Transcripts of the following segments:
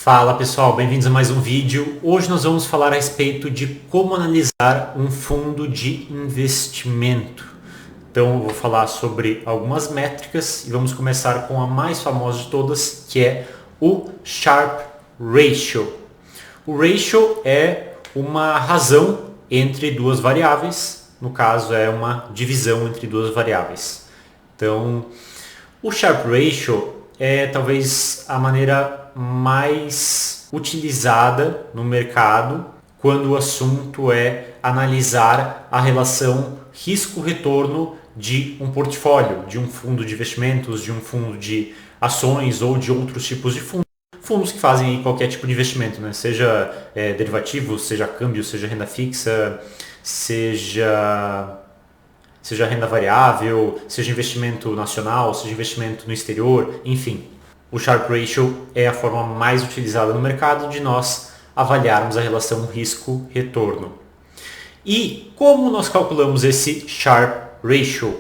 Fala pessoal, bem-vindos a mais um vídeo. Hoje nós vamos falar a respeito de como analisar um fundo de investimento. Então eu vou falar sobre algumas métricas e vamos começar com a mais famosa de todas, que é o Sharpe Ratio. O ratio é uma razão entre duas variáveis, no caso é uma divisão entre duas variáveis. Então o Sharpe Ratio é talvez a maneira mais utilizada no mercado quando o assunto é analisar a relação risco-retorno de um portfólio, de um fundo de investimentos, de um fundo de ações ou de outros tipos de fundos. Fundos que fazem qualquer tipo de investimento, né? Seja derivativos, seja câmbio, seja renda fixa, seja renda variável, seja investimento nacional, seja investimento no exterior, enfim. O Sharpe Ratio é a forma mais utilizada no mercado de nós avaliarmos a relação risco-retorno. E como nós calculamos esse Sharpe Ratio?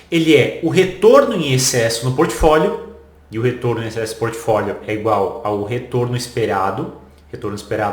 Ele é o retorno em excesso no portfólio, e o retorno em excesso do portfólio é igual ao retorno esperado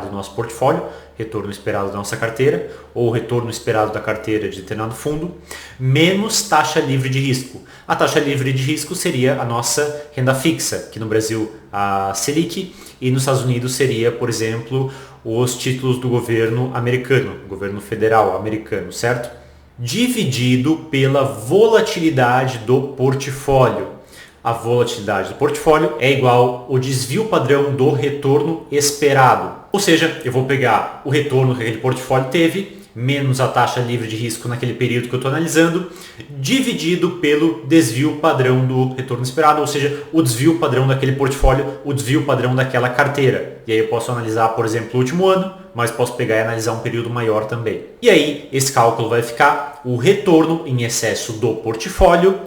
do nosso portfólio, retorno esperado da nossa carteira, ou retorno esperado da carteira de determinado fundo, menos taxa livre de risco. A taxa livre de risco seria a nossa renda fixa, que no Brasil a Selic, e nos Estados Unidos seria, por exemplo, os títulos do governo americano, governo federal americano, certo? Dividido pela volatilidade do portfólio. A volatilidade do portfólio é igual ao desvio padrão do retorno esperado. Ou seja, eu vou pegar o retorno que aquele portfólio teve, menos a taxa livre de risco naquele período que eu estou analisando, dividido pelo desvio padrão do retorno esperado, ou seja, o desvio padrão daquele portfólio, o desvio padrão daquela carteira. E aí eu posso analisar, por exemplo, o último ano, mas posso pegar e analisar um período maior também. E aí, esse cálculo vai ficar o retorno em excesso do portfólio,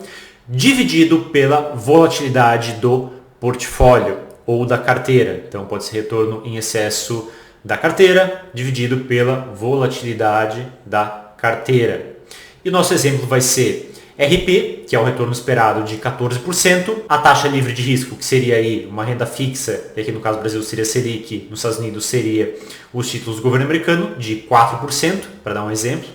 dividido pela volatilidade do portfólio ou da carteira. Então pode ser retorno em excesso da carteira dividido pela volatilidade da carteira. E o nosso exemplo vai ser RP, que é o retorno esperado de 14%, a taxa livre de risco, que seria aí uma renda fixa, e aqui no caso do Brasil seria Selic, nos Estados Unidos seria os títulos do governo americano, de 4%, para dar um exemplo,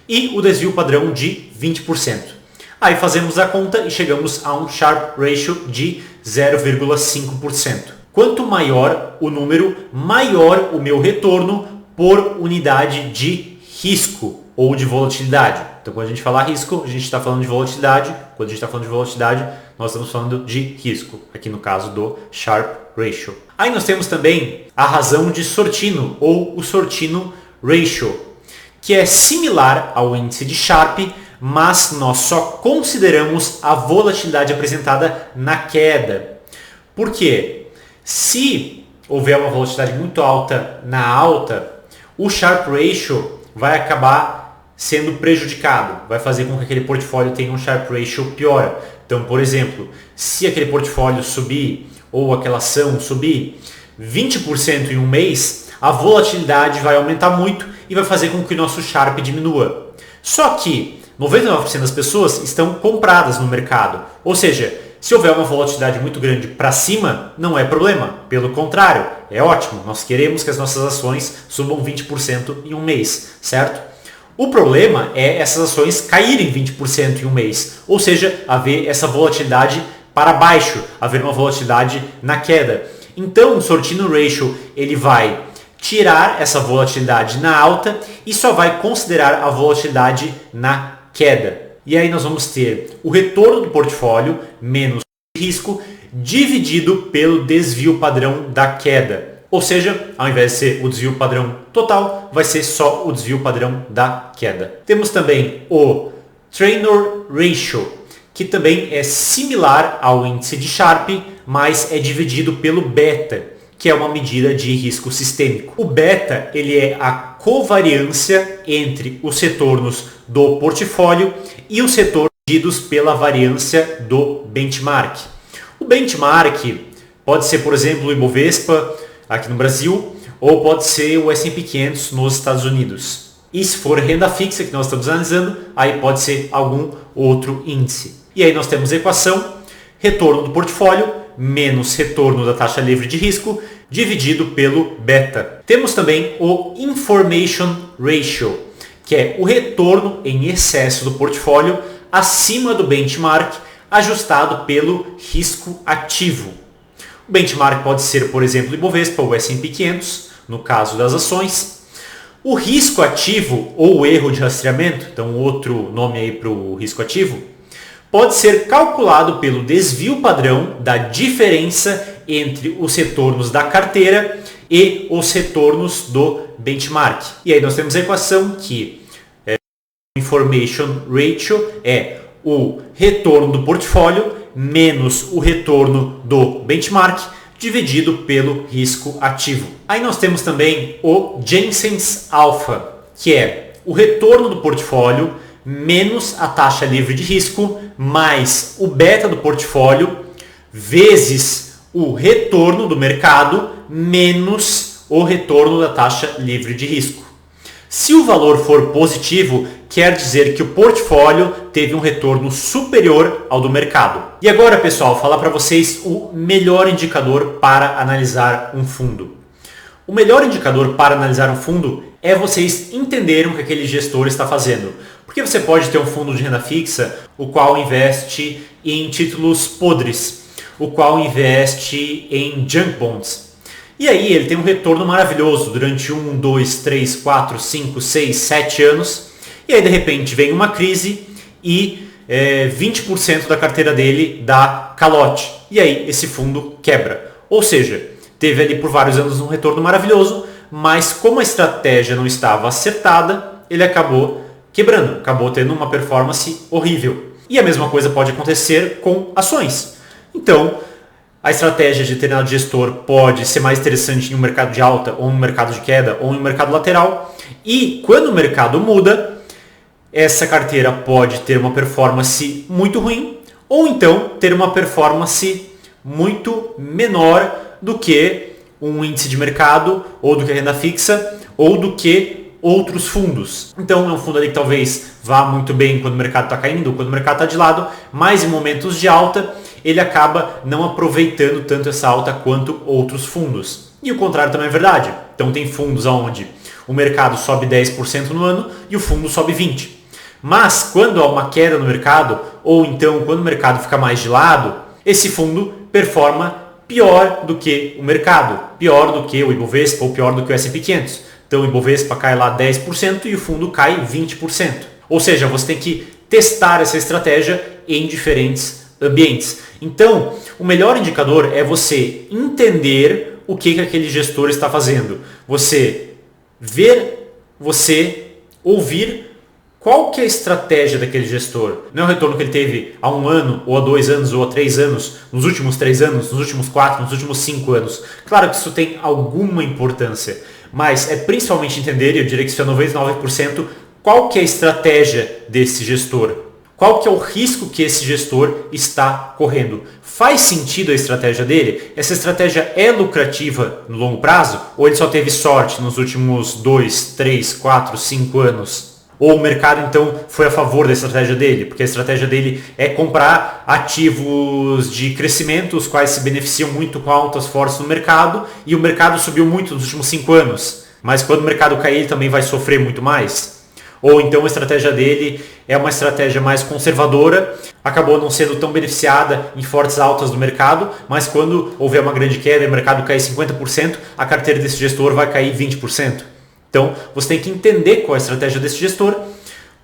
e o desvio padrão de 20%. Aí fazemos a conta e chegamos a um Sharpe Ratio de 0,5%. Quanto maior o número, maior o meu retorno por unidade de risco ou de volatilidade. Então quando a gente fala risco, a gente está falando de volatilidade. Quando a gente está falando de volatilidade, nós estamos falando de risco, aqui no caso do Sharpe Ratio. Aí nós temos também a razão de Sortino ou o Sortino Ratio, que é similar ao índice de Sharpe, mas nós só consideramos a volatilidade apresentada na queda. Por quê? Se houver uma volatilidade muito alta na alta, o Sharpe Ratio vai acabar sendo prejudicado, vai fazer com que aquele portfólio tenha um Sharpe Ratio pior. Então, por exemplo, se aquele portfólio subir ou aquela ação subir 20% em um mês, a volatilidade vai aumentar muito e vai fazer com que o nosso Sharpe diminua. Só que 99% das pessoas estão compradas no mercado. Ou seja, se houver uma volatilidade muito grande para cima, não é problema. Pelo contrário, é ótimo. Nós queremos que as nossas ações subam 20% em um mês, certo? O problema é essas ações caírem 20% em um mês. Ou seja, haver essa volatilidade para baixo, haver uma volatilidade na queda. Então, o Sortino Ratio ele vai tirar essa volatilidade na alta e só vai considerar a volatilidade na queda. E aí nós vamos ter o retorno do portfólio menos risco dividido pelo desvio padrão da queda. Ou seja, ao invés de ser o desvio padrão total, vai ser só o desvio padrão da queda. Temos também o Treynor Ratio, que também é similar ao índice de Sharpe, mas é dividido pelo beta, que é uma medida de risco sistêmico. O beta ele é a covariância entre os retornos do portfólio e os retornos medidos pela variância do benchmark. O benchmark pode ser, por exemplo, o Ibovespa aqui no Brasil, ou pode ser o S&P 500 nos Estados Unidos. E se for renda fixa que nós estamos analisando, aí pode ser algum outro índice. E aí nós temos a equação retorno do portfólio menos retorno da taxa livre de risco dividido pelo beta. Temos também o Information Ratio, que é o retorno em excesso do portfólio acima do benchmark, ajustado pelo risco ativo. O benchmark pode ser, por exemplo, o Ibovespa ou o S&P 500, no caso das ações. O risco ativo ou o erro de rastreamento, então outro nome aí para o risco ativo, pode ser calculado pelo desvio padrão da diferença entre os retornos da carteira e os retornos do benchmark. E aí nós temos a equação que o Information Ratio é o retorno do portfólio menos o retorno do benchmark dividido pelo risco ativo. Aí nós temos também o Jensen's Alpha, que é o retorno do portfólio menos a taxa livre de risco mais o beta do portfólio vezes o retorno do mercado menos o retorno da taxa livre de risco. Se o valor for positivo, quer dizer que o portfólio teve um retorno superior ao do mercado. E agora, pessoal, falar para vocês o melhor indicador para analisar um fundo. O melhor indicador para analisar um fundo é vocês entenderem o que aquele gestor está fazendo. Porque você pode ter um fundo de renda fixa, o qual investe em títulos podres, o qual investe em junk bonds. E aí ele tem um retorno maravilhoso durante 1, 2, 3, 4, 5, 6, 7 anos. E aí de repente vem uma crise e 20% da carteira dele dá calote. E aí esse fundo quebra. Ou seja, teve ali por vários anos um retorno maravilhoso, mas como a estratégia não estava acertada, ele acabou quebrando, acabou tendo uma performance horrível. E a mesma coisa pode acontecer com ações. Então, a estratégia de determinado gestor pode ser mais interessante em um mercado de alta, ou em um mercado de queda, ou em um mercado lateral. E quando o mercado muda, essa carteira pode ter uma performance muito ruim, ou então ter uma performance muito menor do que um índice de mercado, ou do que a renda fixa, ou do que outros fundos. Então é um fundo ali que talvez vá muito bem quando o mercado está caindo, quando o mercado está de lado, mas em momentos de alta ele acaba não aproveitando tanto essa alta quanto outros fundos. E o contrário também é verdade. Então tem fundos onde o mercado sobe 10% no ano e o fundo sobe 20%. Mas quando há uma queda no mercado, ou então quando o mercado fica mais de lado, esse fundo performa pior do que o mercado, pior do que o Ibovespa ou pior do que o S&P 500. Então o Ibovespa cai lá 10% e o fundo cai 20%. Ou seja, você tem que testar essa estratégia em diferentes ambientes. Então, o melhor indicador é você entender o que aquele gestor está fazendo. Você ver, você ouvir qual que é a estratégia daquele gestor. Não é o retorno que ele teve há 1 ano, ou há 2 anos, ou há 3 anos, nos últimos 3 anos, nos últimos 4, nos últimos 5 anos. Claro que isso tem alguma importância, mas é principalmente entender, e eu diria que isso é 99%, qual que é a estratégia desse gestor. Qual que é o risco que esse gestor está correndo? Faz sentido a estratégia dele? Essa estratégia é lucrativa no longo prazo? Ou ele só teve sorte nos últimos 2, 3, 4, 5 anos? Ou o mercado então foi a favor da estratégia dele? Porque a estratégia dele é comprar ativos de crescimento, os quais se beneficiam muito com altas fortes no mercado, e o mercado subiu muito nos últimos 5 anos. Mas quando o mercado cair, ele também vai sofrer muito mais? Ou então a estratégia dele é uma estratégia mais conservadora, acabou não sendo tão beneficiada em fortes altas do mercado, mas quando houver uma grande queda e o mercado cair 50%, a carteira desse gestor vai cair 20%. Então você tem que entender qual é a estratégia desse gestor,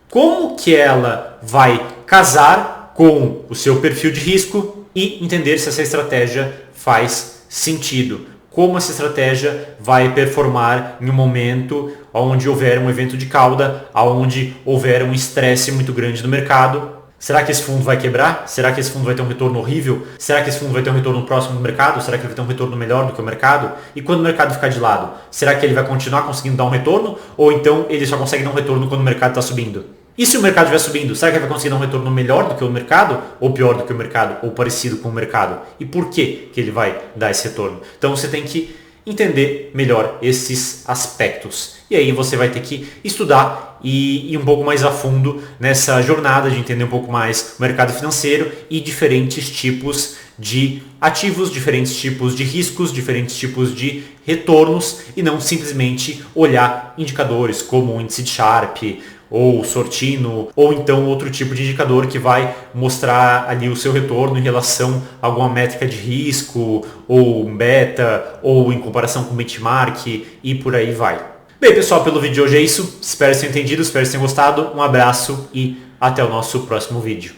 como que ela vai casar com o seu perfil de risco e entender se essa estratégia faz sentido. Como essa estratégia vai performar em um momento onde houver um evento de cauda, onde houver um estresse muito grande no mercado. Será que esse fundo vai quebrar? Será que esse fundo vai ter um retorno horrível? Será que esse fundo vai ter um retorno próximo do mercado? Será que ele vai ter um retorno melhor do que o mercado? E quando o mercado ficar de lado, será que ele vai continuar conseguindo dar um retorno? Ou então ele só consegue dar um retorno quando o mercado está subindo? E se o mercado estiver subindo, será que ele vai conseguir dar um retorno melhor do que o mercado? Ou pior do que o mercado? Ou parecido com o mercado? E por que ele vai dar esse retorno? Então você tem que entender melhor esses aspectos. E aí você vai ter que estudar e ir um pouco mais a fundo nessa jornada de entender um pouco mais o mercado financeiro e diferentes tipos de ativos, diferentes tipos de riscos, diferentes tipos de retornos e não simplesmente olhar indicadores como o índice de Sharpe ou Sortino, ou então outro tipo de indicador que vai mostrar ali o seu retorno em relação a alguma métrica de risco, ou um beta, ou em comparação com o benchmark, e por aí vai. Bem, pessoal, pelo vídeo de hoje é isso. Espero que tenham entendido, espero que tenham gostado. Um abraço e até o nosso próximo vídeo.